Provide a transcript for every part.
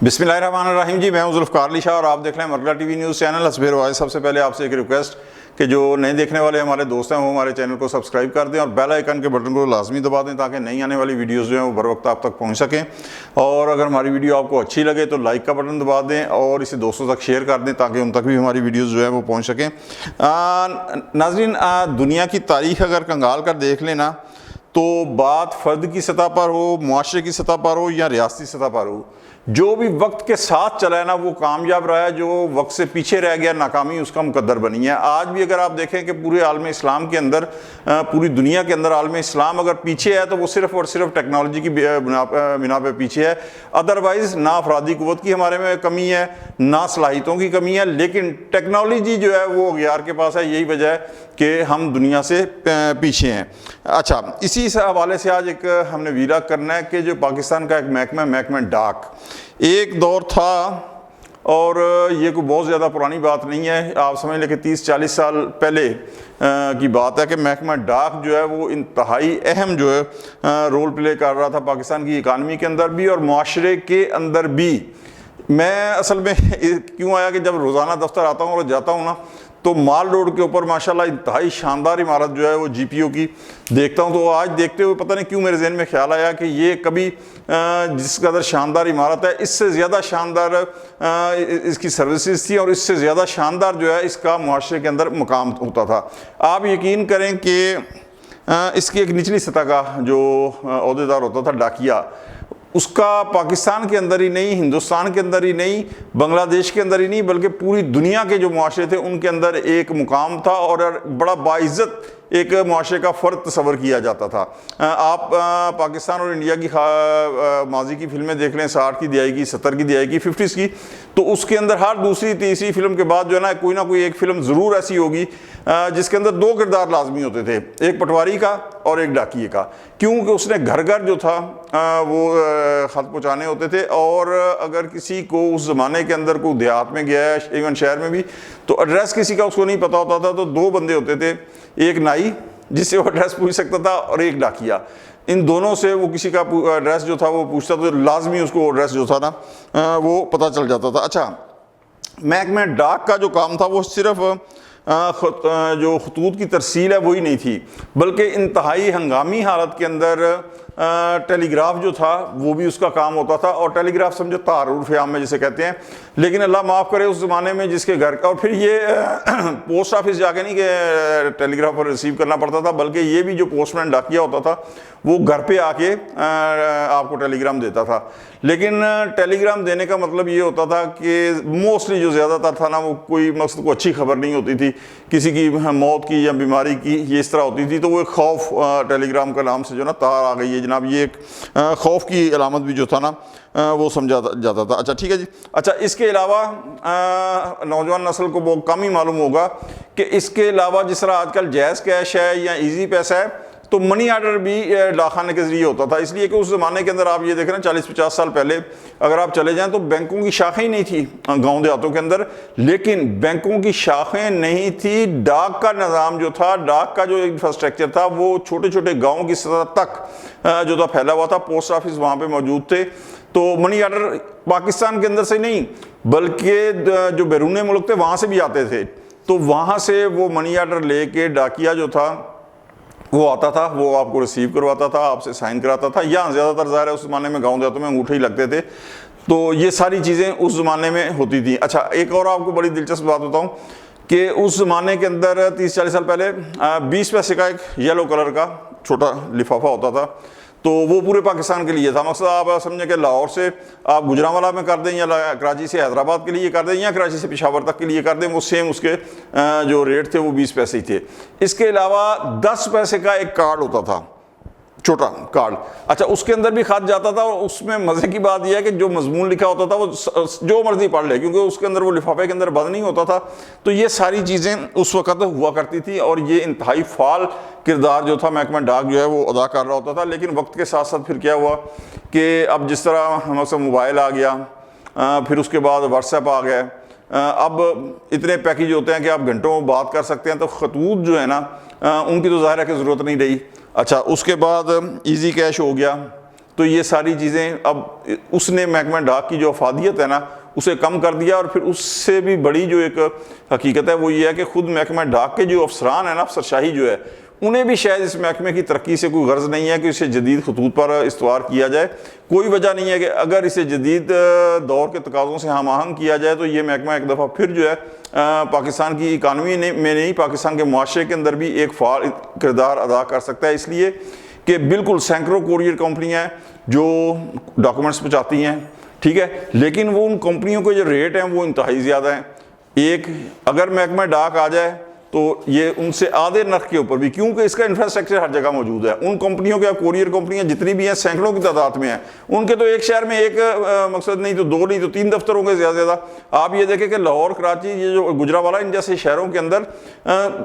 बिस्मिल्लाहिर्रहमानिर्रहीम जी, मैं हूं ज़ुल्फ़िकार अली शाह और आप देख रहे हैं मरकज़ टीवी न्यूज़ चैनल असबेर वाइज। सबसे पहले आपसे एक रिक्वेस्ट कि जो नए देखने वाले हमारे दोस्त हैं वो हमारे चैनल को सब्सक्राइब कर दें और बेल आइकन के बटन को लाजमी दबा दें ताकि नई आने वाली वीडियोज़ जो हैं वो बर वक्त आप तक पहुँच सकें। और अगर हमारी वीडियो आपको अच्छी लगे तो लाइक का बटन दबा दें और इसे दोस्तों तक शेयर कर दें ताकि उन तक भी हमारी वीडियोज़ जो है वो पहुँच सकें। नाज़रीन, दुनिया की तारीख़ अगर कंगाल कर देख लेना तो बात फ़र्द की सतह पर हो, मुआशरे की सतह पर हो या रियासती सतह पर हो, जो भी वक्त के साथ चला है ना वो कामयाब रहा है। जो वक्त से पीछे रह गया नाकामी उसका मुकद्दर बनी है। आज भी अगर आप देखें कि पूरे आलम इस्लाम के अंदर, पूरी दुनिया के अंदर आलम इस्लाम अगर पीछे है तो वो सिर्फ और सिर्फ टेक्नोलॉजी की बिना पे पीछे है। अदरवाइज़ ना अफरादी क़ुव्वत की हमारे में कमी है, ना सलाहियतों की कमी है, लेकिन टेक्नोलॉजी जो है वो अगियार के पास है। यही वजह है कि हम दुनिया से पीछे हैं। अच्छा, इसी हवाले से आज एक हमने वीरा करना है कि जो पाकिस्तान का एक महकमा डाक एक दौर था, और ये कोई बहुत ज़्यादा पुरानी बात नहीं है। आप समझ लें कि 30-40 साल पहले की बात है कि महकमा डाक जो है वो इंतहाई अहम जो है रोल प्ले कर रहा था पाकिस्तान की इकानमी के अंदर भी और माशरे के अंदर भी। मैं असल में क्यों आया कि जब रोज़ाना दफ्तर आता हूँ और जाता हूँ ना तो माल रोड के ऊपर माशाल्लाह इंतहाई शानदार इमारत जो है वो जीपीओ की देखता हूँ। तो आज देखते हुए पता नहीं क्यों मेरे जहन में ख्याल आया कि ये कभी जिस कदर शानदार इमारत है इससे ज़्यादा शानदार इसकी सर्विसेज थी और इससे ज़्यादा शानदार जो है इसका मुआशरे के अंदर मुकाम होता था। आप यकीन करें कि इसकी एक निचली सतह का जो ओहदेदार होता था डाकिया, उसका पाकिस्तान के अंदर ही नहीं, हिंदुस्तान के अंदर ही नहीं, बांग्लादेश के अंदर ही नहीं, बल्कि पूरी दुनिया के जो मुआशरे थे उनके अंदर एक मुकाम था और बड़ा बाइज़्ज़त एक मुआशरे का फ़र्द तस्वर किया जाता था। आप पाकिस्तान और इंडिया की माजी की फिल्में देख लें, 60 की दिहाई की, 70 की दिहाई की, 50s की, तो उसके अंदर हर दूसरी तीसरी फिल्म के बाद जो है ना कोई एक फ़िल्म ज़रूर ऐसी होगी जिसके अंदर दो किरदार लाजमी होते थे, एक पटवारी का और एक डाकिए का। क्योंकि उसने घर घर जो था वो ख़त पहुँचाने होते थे। और अगर किसी को उस ज़माने के अंदर कोई देहात में गया है, इवन शहर में भी, तो एड्रेस किसी का उसको नहीं पता होता था तो दो बंदे होते थे, एक नाई जिससे वो एड्रेस पूछ सकता था और एक डाकिया। इन दोनों से वो किसी का एड्रेस जो था वो पूछता तो लाजमी उसको एड्रेस जो था ना वो पता चल जाता था। अच्छा, महकमा डाक का जो काम था वो सिर्फ जो खतूत की तरसील है वही नहीं थी, बल्कि इंतहाई हंगामी हालत के अंदर टेलीग्राफ जो था वो भी उसका काम होता था। और टेलीग्राफ समझो तार उर्फ़ आम में जिसे कहते हैं, लेकिन अल्लाह माफ़ करे उस ज़माने में जिसके घर का, और फिर ये पोस्ट ऑफिस जाके नहीं कि टेलीग्राफ पर रिसीव करना पड़ता था, बल्कि ये भी जो पोस्टमैन डाकिया होता था वो घर पे आके आपको टेलीग्राम देता था। लेकिन टेलीग्राम देने का मतलब ये होता था कि मोस्टली जो ज़्यादातर था ना वो कोई मकसद को अच्छी खबर नहीं होती थी, किसी की मौत की या बीमारी की ये इस तरह होती थी, तो वो एक खौफ टेलीग्राम का नाम से जो ना तार आ गई है जनाब, ये एक खौफ की अलामत भी जो था ना वो समझा जाता था। अच्छा, ठीक है जी। अच्छा, इसके अलावा नौजवान नस्ल को बहुत कम ही मालूम होगा कि इसके अलावा जिस तरह आजकल जैज़ कैश है या ईजी पैसा है, तो मनी ऑर्डर भी डाकखाने के ज़रिए होता था। इसलिए कि उस ज़माने के अंदर आप ये देख रहे हैं 40-50 साल पहले अगर आप चले जाएं तो बैंकों की शाखें ही नहीं थी गांव देहातों के अंदर, लेकिन बैंकों की शाखें नहीं थी, डाक का निज़ाम जो था, डाक का जो इंफ्रास्ट्रक्चर था वो छोटे छोटे गाँव की सतह तक जो था फैला हुआ था। पोस्ट ऑफिस वहाँ पर मौजूद थे। तो मनी ऑर्डर पाकिस्तान के अंदर से नहीं बल्कि जो बैरून मुल्क थे वहाँ से भी आते थे, तो वहाँ से वो मनी ऑर्डर लेके डाकिया जो था वो आता था, वो आपको रिसीव करवाता था, आपसे साइन कराता था। या ज़्यादातर ज़ाहिर है उस ज़माने में गाँव देहातों में अंगूठे ही लगते थे, तो ये सारी चीज़ें उस ज़माने में होती थी। अच्छा, एक और आपको बड़ी दिलचस्प बात बताऊँ कि उस ज़माने के अंदर 30-40 साल पहले 20 पैसे का एक येलो कलर का छोटा लिफाफा होता था, तो वो पूरे पाकिस्तान के लिए था। मकसद आप समझें कि लाहौर से आप गुजरांवाला में कर दें या कराची से हैदराबाद के लिए कर दें या कराची से पेशावर तक के लिए कर दें, वो सेम उसके जो रेट थे वो 20 पैसे ही थे। इसके अलावा 10 पैसे का एक कार्ड होता था, छोटा कार्ड। अच्छा, उसके अंदर भी खत जाता था और उसमें मज़े की बात यह है कि जो मजमून लिखा होता था वो जो मर्जी पढ़ ले, क्योंकि उसके अंदर वो लिफाफे के अंदर बंद नहीं होता था। तो ये सारी चीज़ें उस वक़्त हुआ करती थी और ये इंतहाई फाल किरदार जो था महकमा डाक जो है वो अदा कर रहा होता था। लेकिन वक्त के साथ साथ फिर क्या हुआ कि अब जिस तरह हमारे मोबाइल आ गया, फिर उसके बाद व्हाट्सएप आ गया, अब इतने पैकेज होते हैं कि आप घंटों बात कर सकते हैं, तो खतूत जो है ना उनकी तो ज़ाहिर है कि ज़रूरत नहीं रही। अच्छा, उसके बाद इजी कैश हो गया, तो ये सारी चीज़ें अब उसने महकमा डाक की जो अफादियत है ना उसे कम कर दिया। और फिर उससे भी बड़ी जो एक हकीकत है वो ये है कि खुद महकमा डाक के जो अफसरान है ना, अफसरशाही जो है, उन्हें भी शायद इस महकमे की तरक्की से कोई गर्ज नहीं है कि इसे जदीद खतूत पर इस्तवार किया जाए। कोई वजह नहीं है कि अगर इसे जदीद दौर के तकाज़ों से हम आहंग किया जाए तो ये महकमा एक दफ़ा फिर जो है पाकिस्तान की इकानमी में नहीं, पाकिस्तान के मुआशरे के अंदर भी एक फ़ाल किरदार अदा कर सकता है। इसलिए कि बिल्कुल सैकड़ों कोरियर कंपनियाँ हैं जो डॉक्यूमेंट्स पहुँचाती हैं, ठीक है, लेकिन वो उन कंपनियों के जो रेट हैं वो इंतहाई ज़्यादा हैं। एक अगर महकमा डाक आ जाए तो ये उनसे आधे नर्ख के ऊपर भी, क्योंकि इसका इंफ्रास्ट्रक्चर हर जगह मौजूद है। उन कंपनियों के, कोरियर कंपनियां जितनी भी हैं सैकड़ों की तादाद में हैं, उनके तो एक शहर में एक मकसद नहीं तो 2 नहीं तो 3 दफ्तर होंगे ज़्यादा से ज़्यादा। आप ये देखें कि लाहौर, कराची, ये जो गुजरावाला, इन जैसे शहरों के अंदर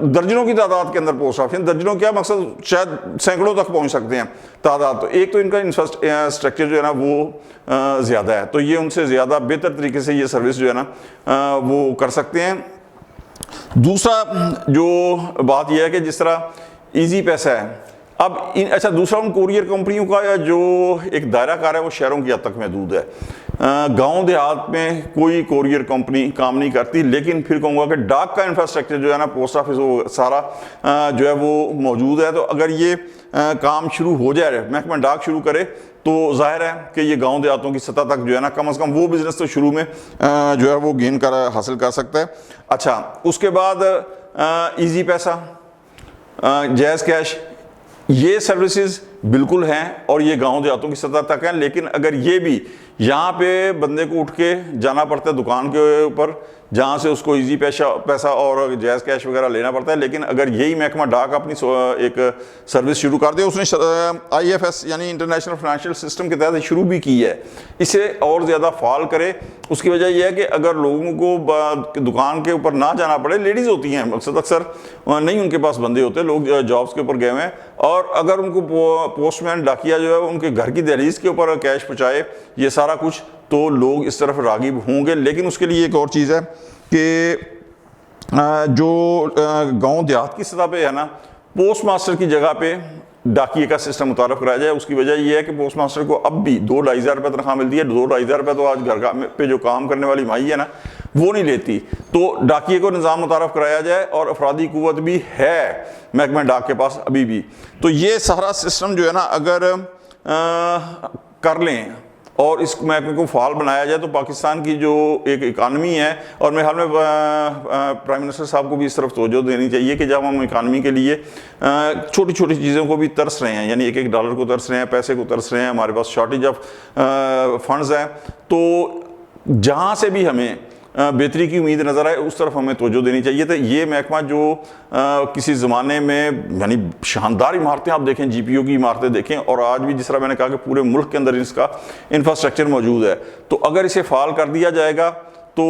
दर्जनों की तादाद के अंदर पोस्ट ऑफिस, दर्जनों क्या मकसद शायद सैकड़ों तक पहुँच सकते हैं तादाद। तो एक तो इनका इंफ्रास्ट्रक्चर जो है ना वो ज़्यादा है, तो ये उनसे ज़्यादा बेहतर तरीके से ये सर्विस जो है ना वो कर सकते हैं। दूसरा जो बात यह है कि जिस तरह इजी पैसा है, अब अच्छा दूसरा उन कोरियर कंपनियों का जो एक दायरा कार है वो शहरों की हद तक महदूद है। गांव देहात में कोई कोरियर कंपनी काम नहीं करती, लेकिन फिर कहूँगा कि डाक का इंफ्रास्ट्रक्चर जो है ना, पोस्ट ऑफिस, वो सारा जो है वो मौजूद है। तो अगर ये काम शुरू हो जाए, महकमा डाक शुरू करे, तो जाहिर है कि ये गांव देहातों की सतह तक जो है ना कम से कम वो बिज़नेस तो शुरू में जो है वो गेन कर हासिल कर सकता है। अच्छा, उसके बाद इजी पैसा, जैज़ कैश, ये सर्विसेज बिल्कुल हैं और ये गांव देहातों की सतह तक हैं। लेकिन अगर ये भी यहाँ पे बंदे को उठ के जाना पड़ता है दुकान के ऊपर, जहाँ से उसको इजी पैसा और जैज़ कैश वगैरह लेना पड़ता है, लेकिन अगर यही महकमा डाक अपनी एक सर्विस शुरू कर दे, उसने IFS यानी इंटरनेशनल फाइनेंशियल सिस्टम के तहत शुरू भी की है, इसे और ज़्यादा फाल करे। उसकी वजह यह है कि अगर लोगों को दुकान के ऊपर ना जाना पड़े, लेडीज़ होती हैं मकसद, अक्सर नहीं उनके पास बंदे होते, लोग जॉब्स के ऊपर गए हुए हैं, और अगर उनको पोस्टमैन डाकिया जो है उनके घर की दहलीज के ऊपर कैश पहुँचाए, ये सारा कुछ, तो लोग इस तरफ रागिब होंगे। लेकिन उसके लिए एक और चीज़ है कि जो गांव देहात की सतह पे है ना, पोस्ट मास्टर की जगह पे डाकिए का सिस्टम मुतारफ कराया जाए। उसकी वजह यह है कि पोस्ट मास्टर को अब भी 2-2.5 हज़ार रुपये तनख्वाह मिलती है। 2-2.5 हज़ार रुपये तो आज घर पे जो काम करने वाली माई है ना वो नहीं लेती। तो डाकिए को निज़ाम मुतारफ कराया जाए, और अफरादी कुव्वत भी है महकमा डाक के पास अभी भी। तो ये सारा सिस्टम जो है ना अगर कर लें और इस महकमे को फाल बनाया जाए, तो पाकिस्तान की जो एक इकानमी है, और मेरे ख्याल में प्राइम मिनिस्टर साहब को भी इस तरफ तवज्जो देनी चाहिए कि जब हम इकानमी के लिए छोटी छोटी चीज़ों को भी तरस रहे हैं, यानी एक डॉलर को तरस रहे हैं, पैसे को तरस रहे हैं, हमारे पास शॉर्टेज ऑफ फंड्स है, तो जहाँ से भी हमें बेहतरी की उम्मीद नज़र आए उस तरफ हमें तवज्जो देनी चाहिए। तो ये महकमा जो किसी ज़माने में यानी शानदार इमारतें आप देखें, GPO की इमारतें देखें, और आज भी जिस तरह मैंने कहा कि पूरे मुल्क के अंदर इसका इंफ्रास्ट्रक्चर मौजूद है, तो अगर इसे फाल कर दिया जाएगा तो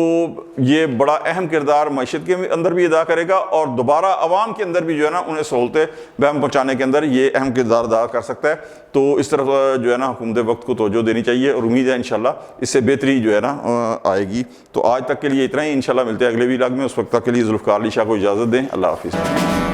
ये बड़ा अहम किरदार मईशत के अंदर भी अदा करेगा, और दोबारा आवाम के अंदर भी जो है ना उन्हें सहूलतें बहम पहुँचाने के अंदर ये अहम किरदार अदा कर सकता है। तो इस तरफ जो है ना हुकूमत वक्त को तवज्जो देनी चाहिए, और उम्मीद है इंशाल्लाह इससे बेहतरी जो है ना आएगी। तो आज तक के लिए इतना ही, इंशाल्लाह मिलते हैं अगले व्लॉग में। उस वक्त तक के लिए जुल्फ़िकार अली शाह को इजाज़त दें। अल्लाह हाफ़िज़।